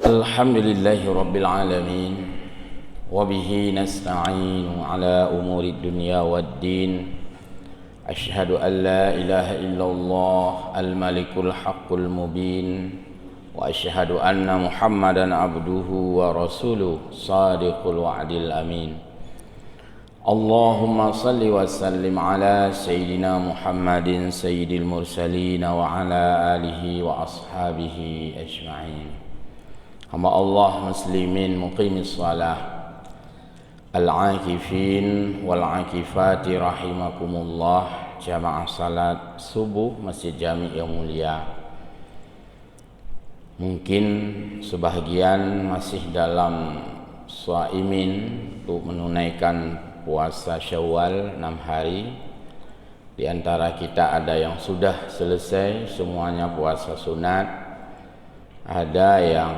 Alhamdulillahi Rabbil Alamin. Wabihi nasta'inu ala umuri dunya waddin. Ashhadu an la ilaha illallah al-malikul haqqul mubin. Wa ashhadu anna Muhammadan abduhu wa rasuluh sadiqul wa'dil amin. Allahumma salli wa sallim ala Sayyidina Muhammadin Sayyidil mursalin wa ala alihi wa ashabihi ajma'in. Hamba Allah muslimin muqimis salah al-akifin wal-akifati rahimakumullah, jamaah salat subuh Masjid Jami yang mulia. Mungkin sebahagian masih dalam shaimin untuk menunaikan puasa Syawal 6 hari. Di antara kita ada yang sudah selesai semuanya puasa sunat, ada yang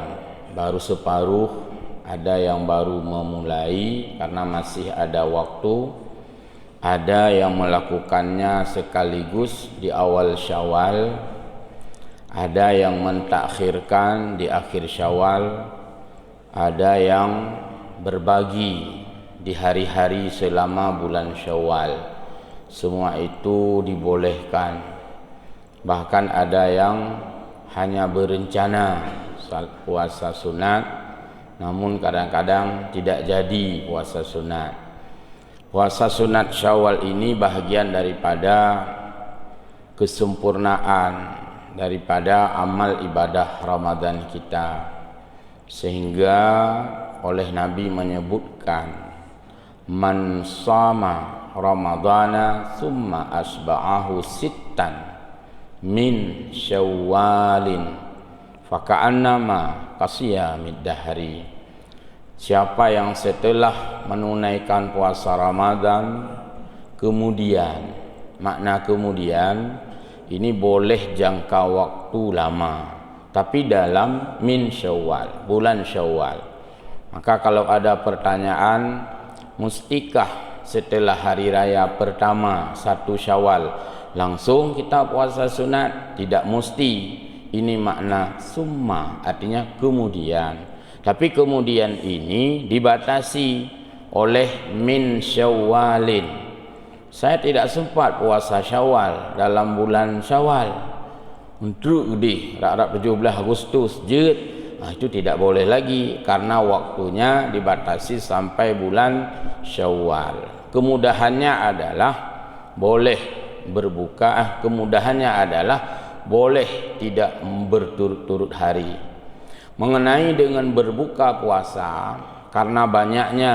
baru separuh, ada yang baru memulai karena masih ada waktu, ada yang melakukannya sekaligus di awal Syawal, ada yang mentakhirkan di akhir Syawal, ada yang berbagi di hari-hari selama bulan Syawal. Semua itu dibolehkan. Bahkan ada yang hanya berencana puasa sunat, namun kadang-kadang tidak jadi puasa sunat. Puasa sunat Syawal ini bahagian daripada kesempurnaan daripada amal ibadah Ramadan kita, sehingga oleh Nabi menyebutkan man shama ramadana thumma asba'ahu sittan min syawalin faka'annama qasiyamid dahri. Siapa yang setelah menunaikan puasa Ramadan kemudian, makna kemudian ini boleh jangka waktu lama, tapi dalam min Syawal, bulan Syawal. Maka kalau ada pertanyaan, mustikah setelah hari raya pertama 1 Syawal langsung kita puasa sunat? Tidak mesti. Ini makna summa, artinya kemudian. Tapi kemudian ini dibatasi oleh min Syawalin. Saya tidak sempat puasa Syawal dalam bulan Syawal, untuk di rak-rak 17 Agustus je, itu tidak boleh lagi karena waktunya dibatasi sampai bulan Syawal. Kemudahannya adalah boleh berbuka, kemudahannya adalah boleh tidak berturut-turut hari. Mengenai dengan berbuka puasa, karena banyaknya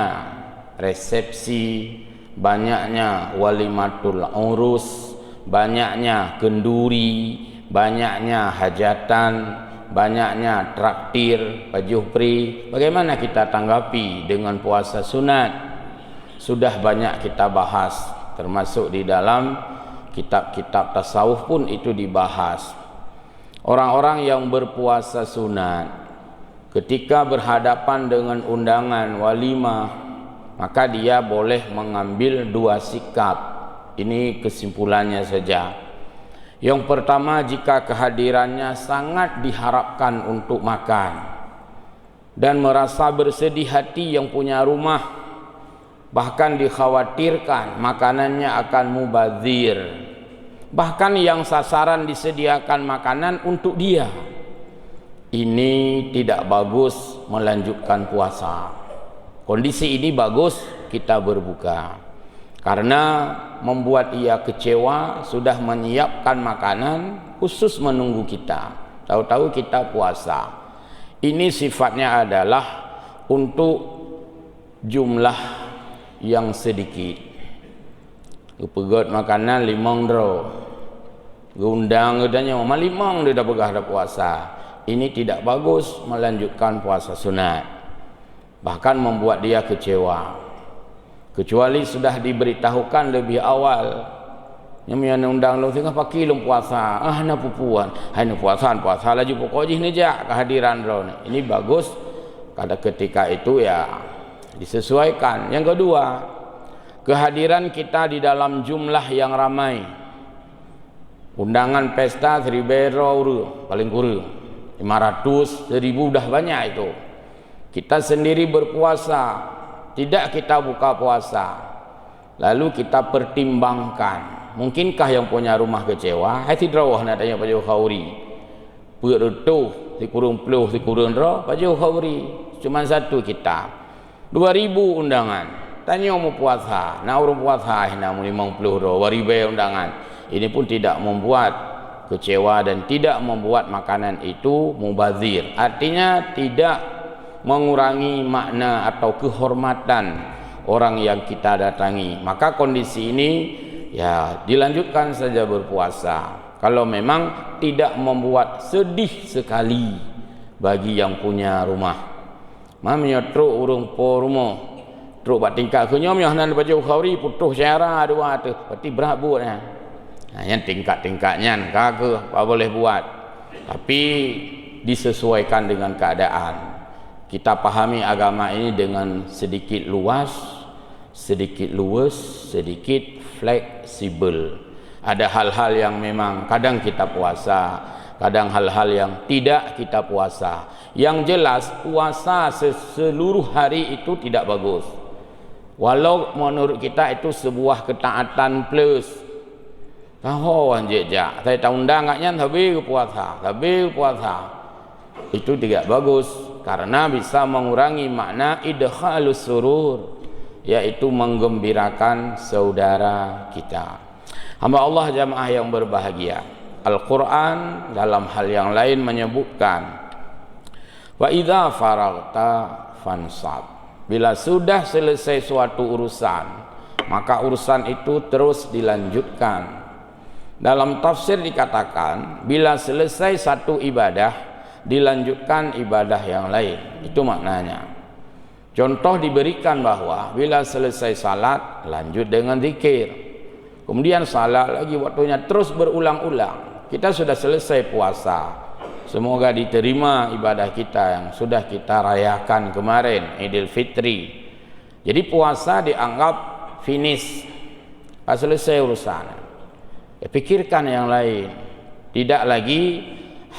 resepsi, banyaknya walimatul urus, banyaknya kenduri, banyaknya hajatan, banyaknya traktir, pajupri, bagaimana kita tanggapi dengan puasa sunat? Sudah banyak kita bahas, termasuk di dalam kitab-kitab tasawuf pun itu dibahas. Orang-orang yang berpuasa sunat ketika berhadapan dengan undangan walimah, maka dia boleh mengambil 2 sikap. Ini kesimpulannya saja. Yang pertama, jika kehadirannya sangat diharapkan untuk makan dan merasa bersedih hati yang punya rumah, bahkan dikhawatirkan makanannya akan mubazir, bahkan yang sasaran disediakan makanan untuk dia, ini tidak bagus melanjutkan puasa. Kondisi ini bagus kita berbuka, karena membuat ia kecewa, sudah menyiapkan makanan khusus menunggu kita, tahu-tahu kita puasa. Ini sifatnya adalah untuk jumlah yang sedikit. Pegot makanan 5 dro, undang gedanya mama 5 dia dah pegah dah puasa. Ini tidak bagus melanjutkan puasa sunat, bahkan membuat dia kecewa. Kecuali sudah diberitahukan lebih awal, yang undang lo tengah pagi lo puasa, na pupuan, hai na puasa laju pokok ni jak kehadiran lo. Ini bagus pada ketika itu ya disesuaikan. Yang kedua, kehadiran kita di dalam jumlah yang ramai. Undangan pesta 1000 paling kurang. 500, 1000 dah banyak itu. Kita sendiri berpuasa, tidak kita buka puasa, lalu kita pertimbangkan, mungkinkah yang punya rumah kecewa? Hai tidrawah nak tanya Pak Khauri. Berutuh dikurung peluh dikurung roh Pak Khauri. Cuma satu kita. 2000 undangan. Tanya mau puasa, nak urung puasa nak 50 roh, 2000 undangan. Ini pun tidak membuat kecewa dan tidak membuat makanan itu mubazir. Artinya tidak mengurangi makna atau kehormatan orang yang kita datangi. Maka kondisi ini ya dilanjutkan saja berpuasa. Kalau memang tidak membuat sedih sekali bagi yang punya rumah. Mamnya truk urung po rumah. Truk bat tingkat ke nyom yang nan baju khauri putuh syara dua tu. Berarti berabut nya. Nah, yang tingkat-tingkatnya kagak apa boleh buat. Tapi disesuaikan dengan keadaan. Kita pahami agama ini dengan sedikit luas, sedikit luwes, sedikit fleksibel. Ada hal-hal yang memang kadang kita puasa, kadang hal-hal yang tidak kita puasa. Yang jelas puasa seluruh hari itu tidak bagus. Walau menurut kita itu sebuah ketaatan plus. Tahu jejak, saya tahu undangannya tapi puasa, itu tidak bagus karena bisa mengurangi makna idkhalus surur, yaitu menggembirakan saudara kita. Hamba Allah jamaah yang berbahagia, Al-Quran dalam hal yang lain menyebutkan wa idza faragta fansab. Bila sudah selesai suatu urusan, maka urusan itu terus dilanjutkan. Dalam tafsir dikatakan bila selesai satu ibadah dilanjutkan ibadah yang lain. Itu maknanya. Contoh diberikan bahwa bila selesai salat lanjut dengan zikir. Kemudian salat lagi waktunya terus berulang-ulang. Kita sudah selesai puasa. Semoga diterima ibadah kita yang sudah kita rayakan kemarin, Idul Fitri. Jadi puasa dianggap finish. Selesai urusan. Ya, pikirkan yang lain. Tidak lagi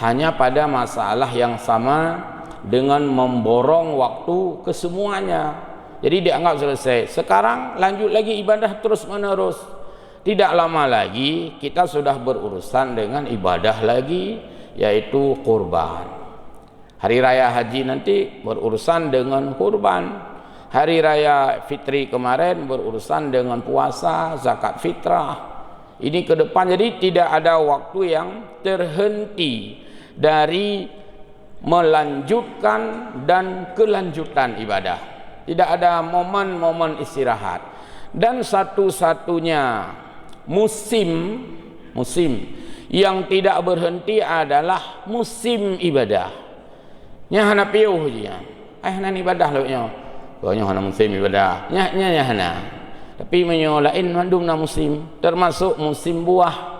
hanya pada masalah yang sama dengan memborong waktu ke semuanya. Jadi dianggap selesai. Sekarang lanjut lagi ibadah terus menerus. Tidak lama lagi kita sudah berurusan dengan ibadah lagi, yaitu kurban. Hari raya haji nanti berurusan dengan kurban. Hari raya fitri kemarin berurusan dengan puasa, zakat fitrah. Ini ke depan, jadi tidak ada waktu yang terhenti dari melanjutkan dan kelanjutan ibadah. Tidak ada momen-momen istirahat. Dan satu-satunya musim yang tidak berhenti adalah musim ibadah. Nya hana piuh dia. Hana ibadah lo nya. Banyak hana musim ibadah. Nya hana. Tapi menyolain mandum na musim, termasuk musim buah.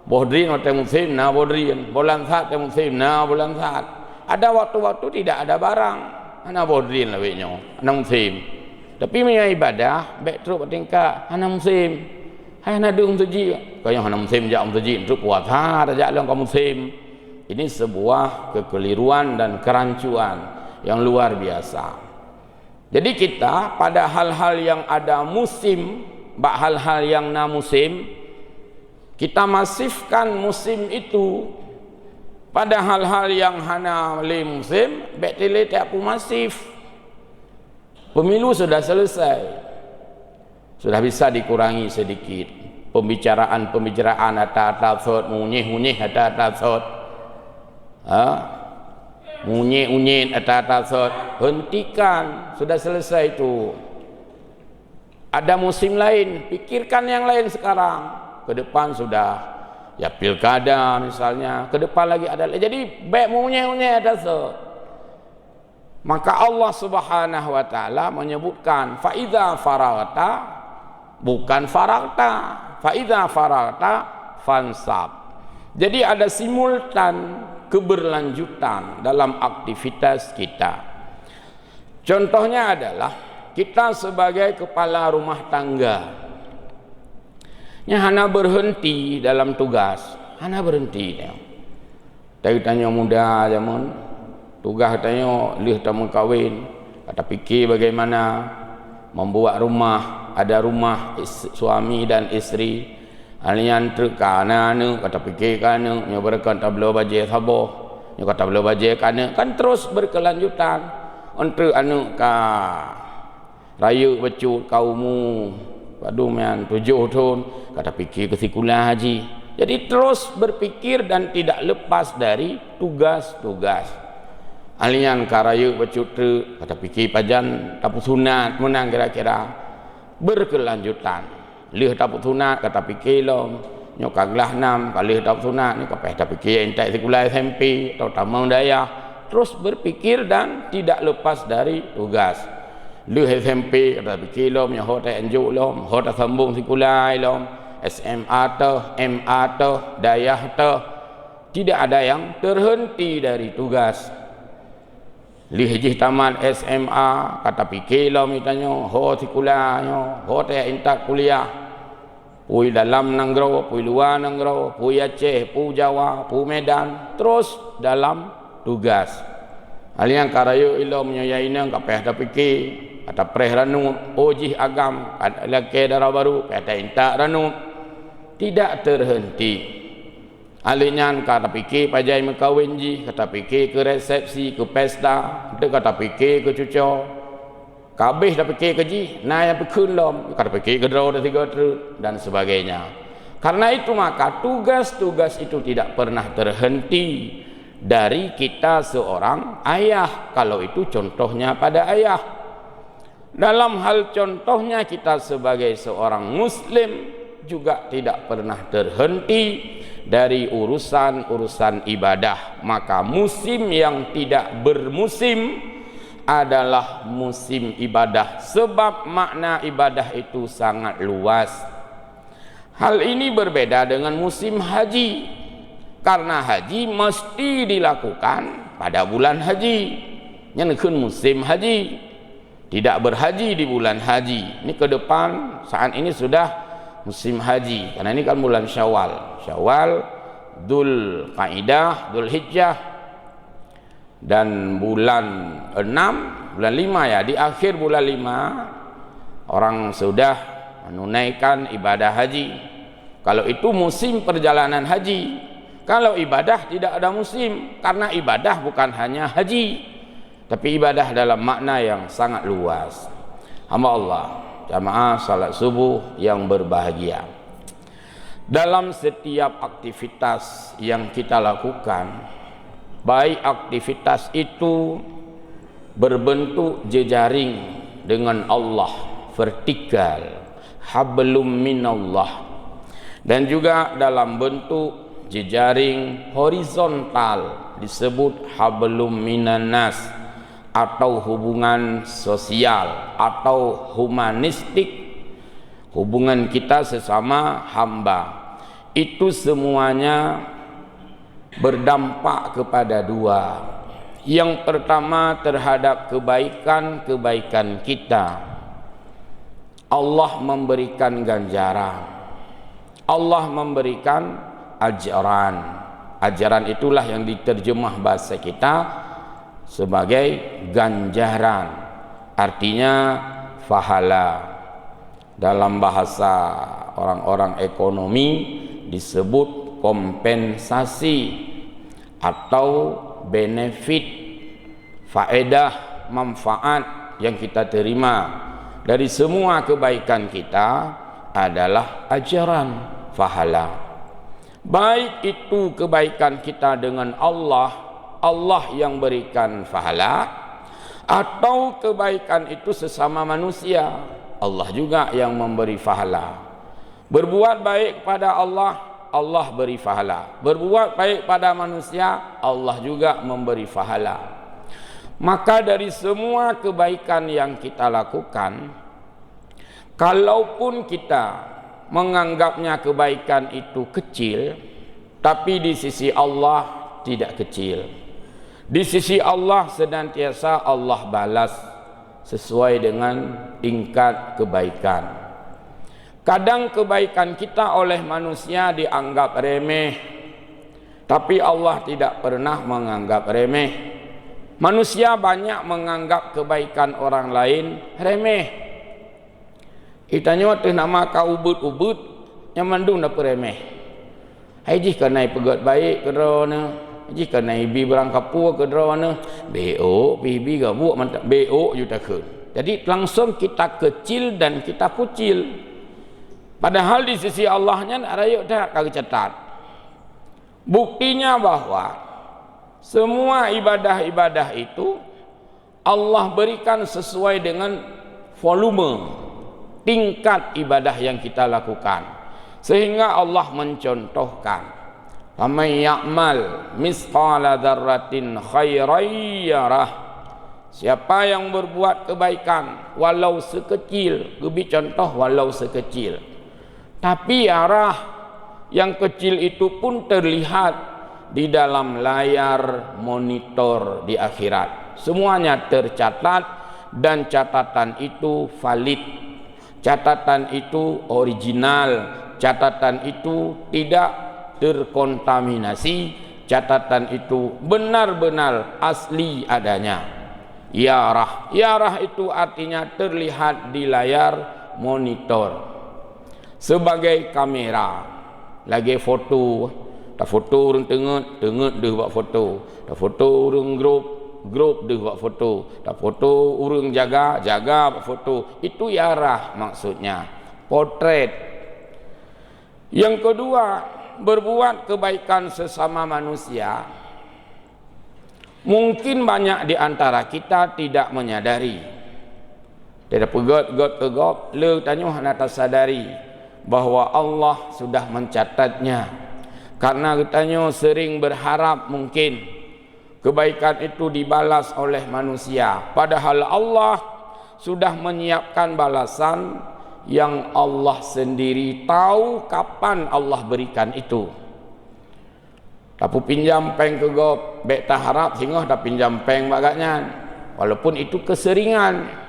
Bodrin waktu musim na bodrin, bulan saat musim na bulan saat. Ada waktu-waktu tidak ada barang, hana bodrin lah weknya, hana musim. Tapi menyolai ibadah, baik terus bertingkah, hana musim. Hai hana dung tuji, kaya hana musim jak tuji terus puasa, tak lang musim. Ini sebuah kekeliruan dan kerancuan yang luar biasa. Jadi kita pada hal-hal yang ada musim, hal-hal yang na musim, kita masifkan musim itu. Pada hal-hal yang hana le musim, betile tak pu masif. Pemilu sudah selesai. Sudah bisa dikurangi sedikit. Pembicaraan atas-atas munyih-munyih atas-atas. Munyit-unyit atas-atas, hentikan, sudah selesai itu. Ada musim lain, pikirkan yang lain sekarang. Ke depan sudah ya pilkada misalnya, ke depan lagi ada. Jadi baik munyit-unyit atas-atas. Maka Allah Subhanahu wa taala menyebutkan fa idza faragta, bukan faragta, fa idza faragta fansab. Jadi ada simultan keberlanjutan dalam aktivitas kita. Contohnya adalah kita sebagai kepala rumah tangga, hana berhenti dalam tugas, hana berhenti. Dari tanya muda zaman, tugas tanya lih tamu kahwin, kata fikir bagaimana membuat rumah, ada rumah suami dan isteri. Alian terkana anu kata fikir kana nyobarkan tablo baje saboh, nyo kata tablo baje kana kan terus berkelanjutan. Entre anu ka raya becut kaumu padu mian 7 tahun kata fikir ke sikulah haji. Jadi terus berpikir dan tidak lepas dari tugas-tugas. Alian karaya becutre kata fikir pajan tapu sunat menang kira-kira berkelanjutan. Lih tapu sunat kata fikir lom nyok aglah 6 kali tapu sunat ni kapeh tak fikir entek sekolah SMP atau tamang daya terus berpikir dan tidak lepas dari tugas. Lih SMP kata fikir lom nyok hotel enjuk lom hotel sambung sekolah lom SMA atau MA atau dayah atau tidak ada yang terhenti dari tugas. Lihjih tamat SMA kata fikir lah mitanya ho sekolahnya ho teh intak kuliah pui dalam nanggro pui luar nanggro pui Aceh pui Jawa pui Medan terus dalam tugas. Alian karayo ilo menyayaina kapeh ada fikir kata preh ranu ojih agam ada laki darah baru kata intak ranu tidak terhenti. Alinyan kata fikir pajai mekawin ji, kata fikir ke resepsi, ke pesta, kata fikir ke cucu, kabeh dah fikir ke ji, naya pekun lom, kata fikir ke draw dan sebagainya. Karena itu maka tugas-tugas itu tidak pernah terhenti dari kita seorang ayah. Kalau itu contohnya pada ayah. Dalam hal contohnya kita sebagai seorang muslim juga tidak pernah terhenti dari urusan-urusan ibadah. Maka musim yang tidak bermusim adalah musim ibadah, sebab makna ibadah itu sangat luas. Hal ini berbeda dengan musim haji, karena haji mesti dilakukan pada bulan haji. Nyenekeun musim haji, tidak berhaji di bulan haji. Ini ke depan saat ini sudah musim haji, karena ini kan bulan Syawal, Dzul Qaidah, Dzul Hijjah, dan bulan 6, bulan 5 ya, di akhir bulan 5 orang sudah menunaikan ibadah haji. Kalau itu musim perjalanan haji. Kalau ibadah tidak ada musim, karena ibadah bukan hanya haji, tapi ibadah dalam makna yang sangat luas. Hamba Allah jamaah salat subuh yang berbahagia, dalam setiap aktivitas yang kita lakukan, baik aktivitas itu berbentuk jejaring dengan Allah, vertikal, hablum minallah, dan juga dalam bentuk jejaring horizontal disebut hablum minannas, atau hubungan sosial atau humanistik, hubungan kita sesama hamba. Itu semuanya berdampak kepada dua. Yang pertama terhadap kebaikan-kebaikan kita, Allah memberikan ganjaran, Allah memberikan ajaran. Ajaran itulah yang diterjemah bahasa kita sebagai ganjaran, artinya pahala. Dalam bahasa orang-orang ekonomi disebut kompensasi atau benefit, faedah, manfaat yang kita terima dari semua kebaikan kita adalah ajaran, pahala. Baik itu kebaikan kita dengan Allah, Allah yang berikan pahala, atau kebaikan itu sesama manusia, Allah juga yang memberi pahala. Berbuat baik pada Allah, Allah beri pahala. Berbuat baik pada manusia, Allah juga memberi pahala. Maka dari semua kebaikan yang kita lakukan, kalaupun kita menganggapnya kebaikan itu kecil, tapi di sisi Allah tidak kecil. Di sisi Allah senantiasa Allah balas sesuai dengan tingkat kebaikan. Kadang kebaikan kita oleh manusia dianggap remeh, Tapi Allah tidak pernah menganggap remeh. Manusia banyak menganggap kebaikan orang lain remeh. Itanya tu nama kau ubud-ubud yang mandung dah remeh. Hai jih kanai pegat baik kerana, jih kanai bi berangkapu kerana BO bi gabuk mantap BO juta ke. Jadi langsung kita kecil dan kita kucil. Padahal di sisi Allahnya nak rayuk dah kau catat. Buktinya bahwa semua ibadah-ibadah itu Allah berikan sesuai dengan volume tingkat ibadah yang kita lakukan. Sehingga Allah mencontohkan, "Faman ya'mal misqala dzarratin khairan yarah." Siapa yang berbuat kebaikan walau sekecil, lebih contoh walau sekecil, tapi arah yang kecil itu pun terlihat di dalam layar monitor di akhirat. Semuanya tercatat dan catatan itu valid. Catatan itu original. Catatan itu tidak terkontaminasi. Catatan itu benar-benar asli adanya. Yarah. Yarah itu artinya terlihat di layar monitor. Sebagai kamera. Lagi foto. Tak foto orang tengok dia buat foto. Tak foto orang grup dia buat foto. Tak foto orang jaga buat foto. Itu yarah maksudnya. Potret. Yang kedua, berbuat kebaikan sesama manusia. Mungkin banyak di antara kita tidak menyadari. Tidak pegot, le tanya hendak tersadari bahawa Allah sudah mencatatnya. Karena katanya sering berharap mungkin kebaikan itu dibalas oleh manusia. Padahal Allah sudah menyiapkan balasan yang Allah sendiri tahu kapan Allah berikan itu. Tapi pinjam peng ke gop, bek tak harap sehingga dah pinjam peng bagaknya. Walaupun itu keseringan.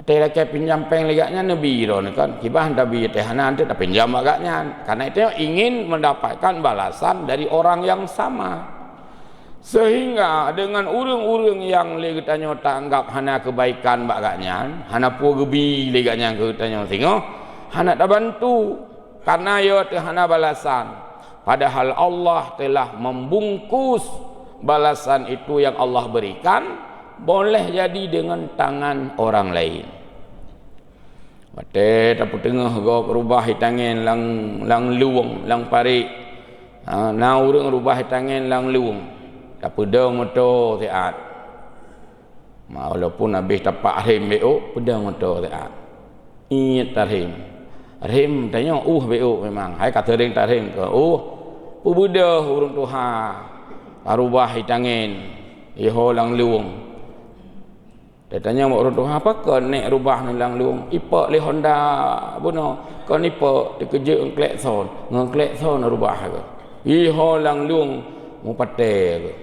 Ada lagi pinjam peng legaknya Nabi ron kan. Kibah Nabi tehana anda dah pinjam bagaknya. Karena itu ingin mendapatkan balasan dari orang yang sama. Sehingga dengan urang-urang yang legaknya tak anggap hana kebaikan bagaknya, hana pu gebi legaknya katanya sehingga hana dah bantu karena ia hana balasan. Padahal Allah telah membungkus balasan itu yang Allah berikan boleh jadi dengan tangan orang lain. Mate tapu tengah go rubah tangan lang luung lang parik. Na urang rubah tangan lang luung. Tapu dong motor taat. Walaupun habis tapak rem BO pedang motor taat. Ingat tarhim. Rem tanya BO memang. Hai kata ring tarhim ke Buddha urung Tuhan arubah tangan iho lang luung. Dia tanya urung Tuhan apa ke nek rubah lang luung ipak le Honda buno kau ipak dikerja ngklek son rubah ke iho lang luung mu pate ke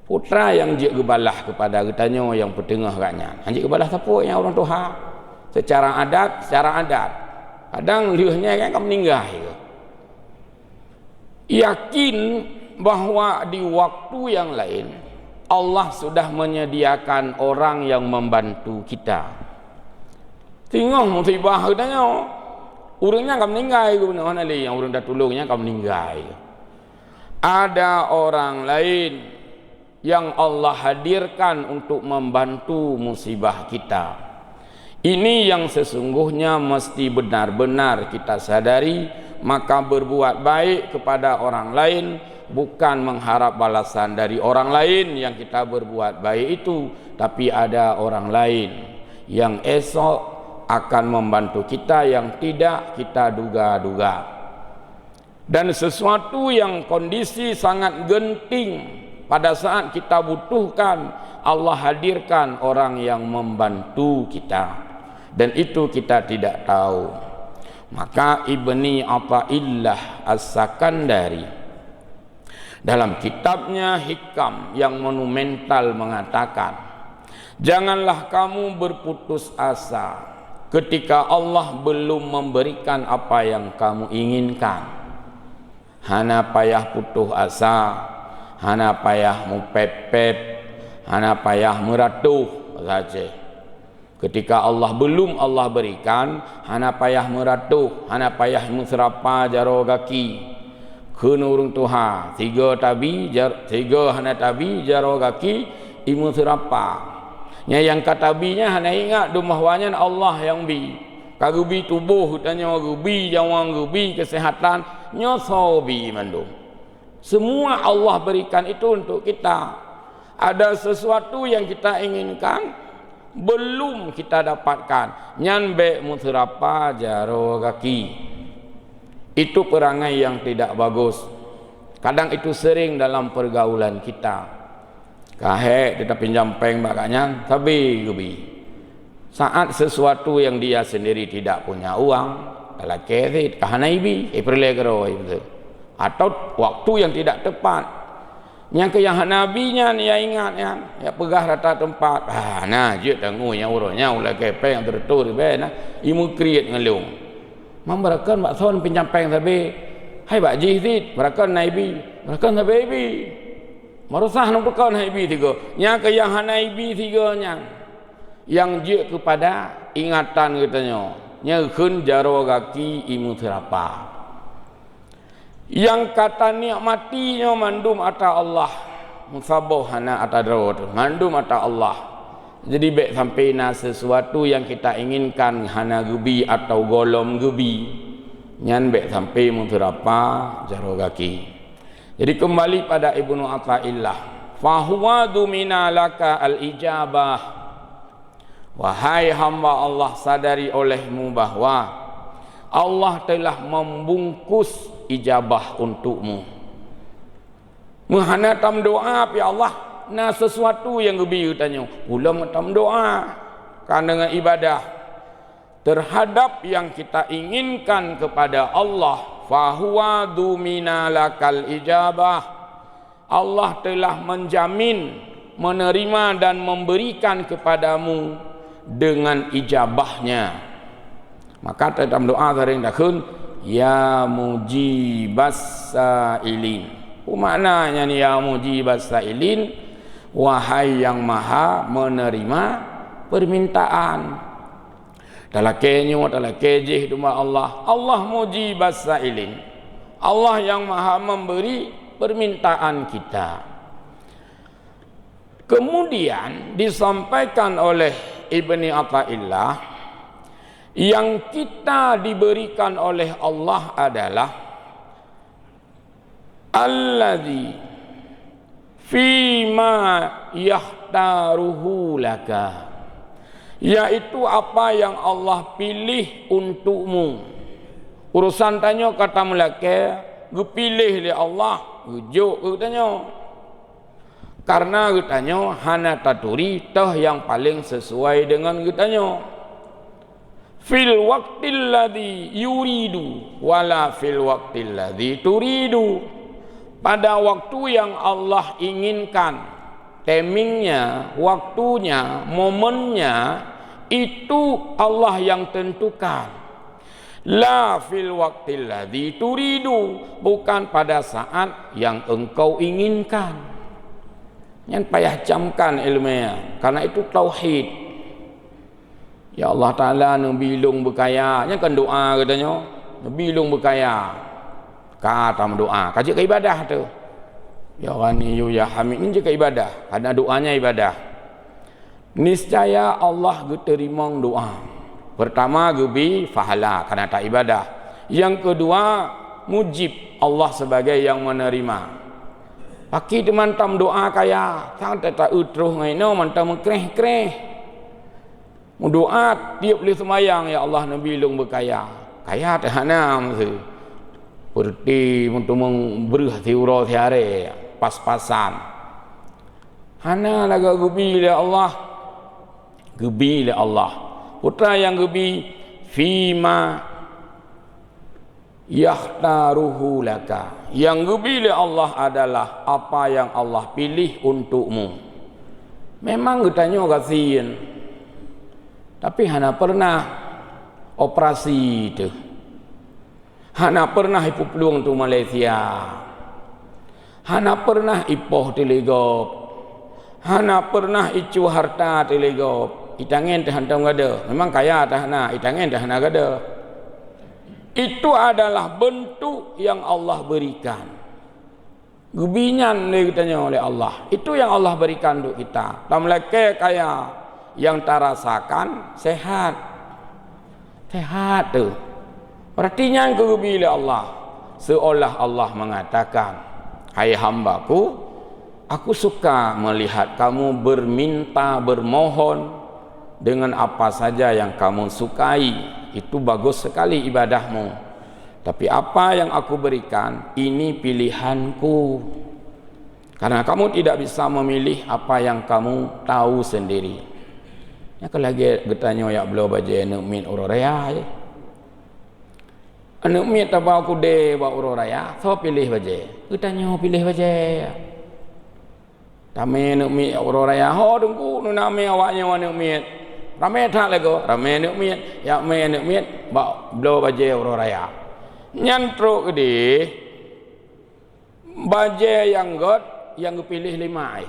putra yang jik gebalah kepada katanya yang petengah katnya anjik gebalah siapa yang urung Tuhan secara adat kadang liuhnya kan kau meninggal ke. Yakin bahwa di waktu yang lain Allah sudah menyediakan orang yang membantu kita. Tengok musibah katanya urangnya akan meninggal ke mana yang urang dah tolongnya akan meninggal. Ada orang lain yang Allah hadirkan untuk membantu musibah kita. Ini yang sesungguhnya mesti benar-benar kita sadari. Maka berbuat baik kepada orang lain bukan mengharap balasan dari orang lain yang kita berbuat baik itu, tapi ada orang lain yang esok akan membantu kita yang tidak kita duga-duga. Dan sesuatu yang kondisi sangat genting pada saat kita butuhkan, Allah hadirkan orang yang membantu kita, dan itu kita tidak tahu. Maka Ibni Athaillah As-Sakandari dalam kitabnya Hikam yang monumental mengatakan, janganlah kamu berputus asa ketika Allah belum memberikan apa yang kamu inginkan. hana payah putus asa, hana payah mupepet, hana payah meratuh saja. Ketika Allah belum Allah berikan, hana payah meratuh, hana payah musrapa jaro kaki. Kenurung Tuhan, tiga hana tabi jaro kaki imu serapa. Nya yang katabinya hana ingat dumahwanya Allah yang bi. Kagubi tubuh tanya gubi jawang gubi kesehatan nyosobi mandum. Semua Allah berikan itu untuk kita. Ada sesuatu yang kita inginkan belum kita dapatkan. Nyanbe musrapa jaro kaki. Itu perangai yang tidak bagus. Kadang itu sering dalam pergaulan kita. Kahek kita pinjam peng makanya tapi gubi. Saat sesuatu yang dia sendiri tidak punya uang, kalau kerit kahana ibi, betul. Atau waktu yang tidak tepat. Yang ke yang nabinya ni ya ingat ya pegah rata tempat. Nah je tangu yang urutnya ulah kepeng yang tertur be nah imu kriat ngelung. Memberakan bak son pinjam peng sabe. Hai bak jihid, berakan naibi, berakan sabe ibi. Marusah nang pekan naibi tiga. Nya ke yang naibi tiga nya. Yang je kepada ingatan katanya. Nya keun jaro kaki imu serapa. Yang kata nikmatinya mandum ata Allah. Musabah hana ata darot. Mandum ata Allah. Jadi baik sampai sesuatu yang kita inginkan hana gubi atau golom gubi nyan baik sampai menterapa jaro kaki. Jadi kembali pada Ibnu Athaillah, fahuwa dumina laka al-ijabah. Wahai hamba Allah, sadari olehmu bahwa Allah telah membungkus ijabah untukmu. Menghana tam doa ya Allah. Nah sesuatu yang lebih tanya ulama tam doa kan dengan ibadah terhadap yang kita inginkan kepada Allah, fahuwa dumina lakal ijabah. Allah telah menjamin menerima dan memberikan kepadamu dengan ijabahnya. Maka dalam doa sering dakun ya mujibas sailin. Maknanya ni ya mujibas sailin, wahai yang maha menerima permintaan. Talakenyo talakejih duma Allah. Allah mujibas sailin. Allah yang maha memberi permintaan kita. Kemudian disampaikan oleh Ibni Athaillah, yang kita diberikan oleh Allah adalah alladzi fima yahtaruhu laka, yaitu apa yang Allah pilih untukmu. Urusan tanya kata melaka gepilih oleh Allah gujuk katanya, karena katanya hana taturi tah yang paling sesuai dengan katanya fil waqtil ladzi yuridu wala fil waqtil ladzi turidu. Pada waktu yang Allah inginkan, timingnya, waktunya, momennya, itu Allah yang tentukan. La fil waqtil ladzi turidu, bukan pada saat yang engkau inginkan. Yang payah camkan ilmunya, karena itu tauhid. Ya Allah Ta'ala nubilung berkaya, yang kan doa katanya, nubilung berkaya. Kata doa, kaji ke ibadah tu. Ya Ghaniyu ya Hamid ni je ke ibadah, karena doanya ibadah. Niscaya Allah terima doa. Pertama gebi fahala karena tak ibadah. Yang kedua mujib, Allah sebagai yang menerima. Paki teman tam doa kaya, sang tak utruh ngai no mantam kreh-kreh. Mu doa tiap boleh semayang ya Allah nabi long berkaya. Kaya tahana mesti. Perti untuk memberi tiura tiare pas-pasan. Hana laga gebi le Allah. Gebi le Allah. Putra yang gebi fima yahtaruhu laka. Yang gebi le Allah adalah apa yang Allah pilih untukmu. Memang getanya kasihan. Tapi hana pernah operasi itu. Hana pernah ipu peluang tu Malaysia. Hana pernah ipoh telegop. Hana pernah icu harta telegop. Itangen dah hantam gada. Memang kaya dah hana, itangen dah hana gada. Itu adalah bentuk yang Allah berikan. Gebinyan dia katanya oleh Allah. Itu yang Allah berikan untuk kita. Dan mereka kaya yang terasakan sehat. Sehat tu. Artinya kegebi oleh Allah. Seolah Allah mengatakan, hai hambaku, aku suka melihat kamu berminta, bermohon dengan apa saja yang kamu sukai. Itu bagus sekali ibadahmu. Tapi apa yang aku berikan, ini pilihanku. Karena kamu tidak bisa memilih apa yang kamu tahu sendiri. Ya kalau lagi bertanya ya belum baca nak min uraya je. Anak mit apa aku de ba uraya, so pilih baca. Bertanya pilih baca. Tame nak mit uraya, ho tunggu nu name awaknya anak mit. Ramai tak lego, ramai nak mit, ya me nak mit ba belum baca uraya. Nyantro gede baje yang god yang pilih lima ai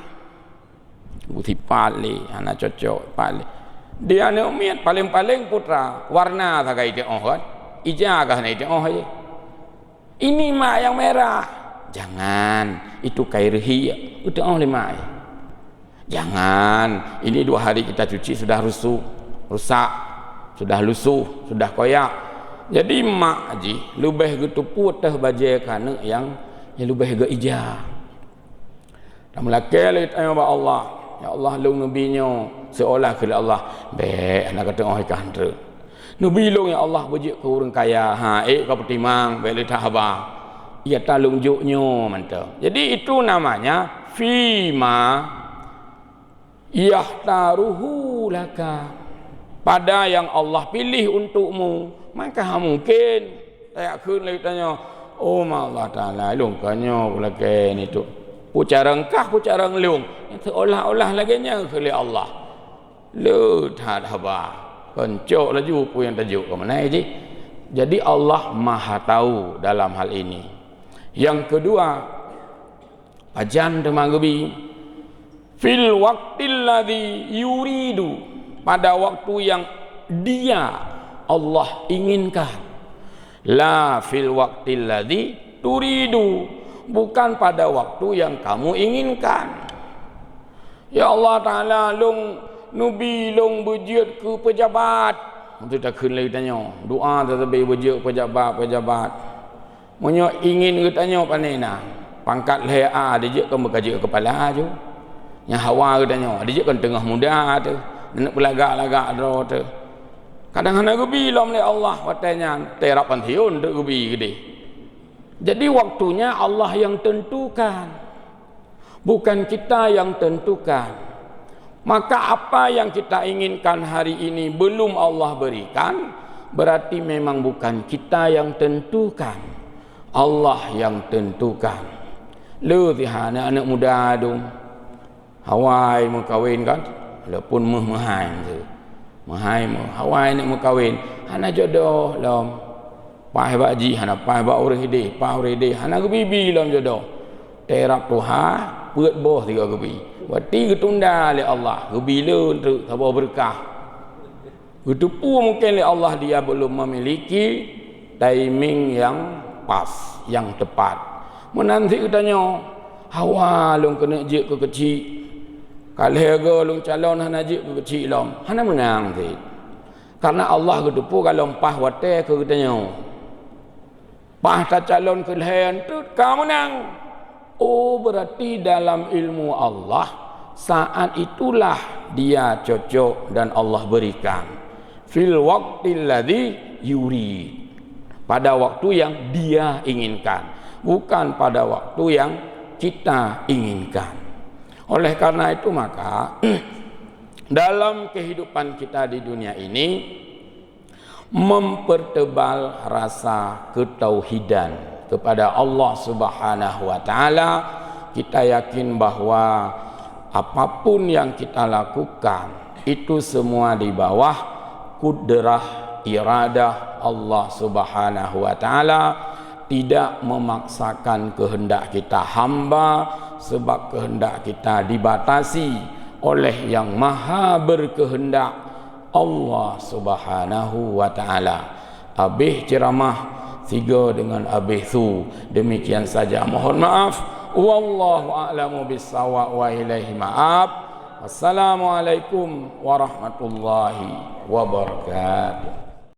buti pali anak cocok pali dia nak miat paling-paling putra warna sagai dia ohot ijagah ni dia oh je ini mak yang merah jangan itu kairhi itu oh lima ai jangan ini 2 hari kita cuci sudah rusak sudah lusuh sudah koyak. Jadi mak haji lebih gitu putih baju kana yang lebih ge ija. Dan melakal tanya ba Allah, ya Allah lung nabinya seolah ke Allah, be anak kata oh ikan tu. Nabi lung ya Allah baju ke orang kaya, ha ka petimang be le tahaba. Ia talung juknyo mantap. Jadi itu namanya fima yahtaruhu laka. Pada yang Allah pilih untukmu. Maka mungkin tak kun lagi tanya, oh Allah Taala lung kanyo belakang itu. Pucara engkah pucara ngelung. Itu olah-olah laginya oleh Allah. Lu tak haba. Kencok laju pu yang tajuk ke mana je. Jadi Allah Maha tahu dalam hal ini. Yang kedua, ajan demagabi fil waqtil ladzi yuridu, pada waktu yang dia Allah inginkan. La fil waqtil ladzi turidu, bukan pada waktu yang kamu inginkan. Ya Allah Taala lung nubi lung berjud ke pejabat. Itu tak kun lagi tanya. Doa tetapi berjud pejabat. Munyo ingin ke tanya panena. Pangkat lea dia je kan berkaji kepala je. Yang hawa ke tanya, dia je kan tengah muda tu. Nak pelagak-lagak dah tu. Kadang-kadang gubi lam oleh Allah watanya terapan hiun dek gubi gede. Jadi waktunya Allah yang tentukan, bukan kita yang tentukan. Maka apa yang kita inginkan hari ini belum Allah berikan, berarti memang bukan kita yang tentukan, Allah yang tentukan. Lu tihana anak muda dong, Hawaii mau kahwin kan, walaupun mahai tu. Mahai Hawaii nak mau kahwin, hana jodoh lam. Pai baji hana pai ba uride, pa uride hana gebibi lam jodoh. Terap Tuhan, peut boh 3 gebi. Berarti ketunda oleh Allah, gebi le untuk sabar berkah. Itu pun mungkin oleh Allah dia belum memiliki timing yang pas, yang tepat. Menanti katanya, Hawa long kena je ke kecil. Kalau harga long calon hana je ke kecil long, hana menang tu. Karena Allah kedepu kalau pah wate ke katanya. Pah ta calon ke lehan tu kau menang. Oh berarti dalam ilmu Allah saat itulah dia cocok dan Allah berikan. Fil waqtil ladzi yuri. Pada waktu yang dia inginkan, bukan pada waktu yang kita inginkan. Oleh karena itu maka dalam kehidupan kita di dunia ini mempertebal rasa ketauhidan kepada Allah Subhanahu wa taala. Kita yakin bahwa apapun yang kita lakukan itu semua di bawah kudrah iradah Allah Subhanahu wa taala, tidak memaksakan kehendak kita hamba, sebab kehendak kita dibatasi oleh yang maha berkehendak, Allah Subhanahu wa taala. Habis ceramah 3 dengan habis tu. Demikian saja, mohon maaf. Wallahu a'lamu bissawab wa ilaihi ma'ab. Assalamualaikum warahmatullahi wabarakatuh.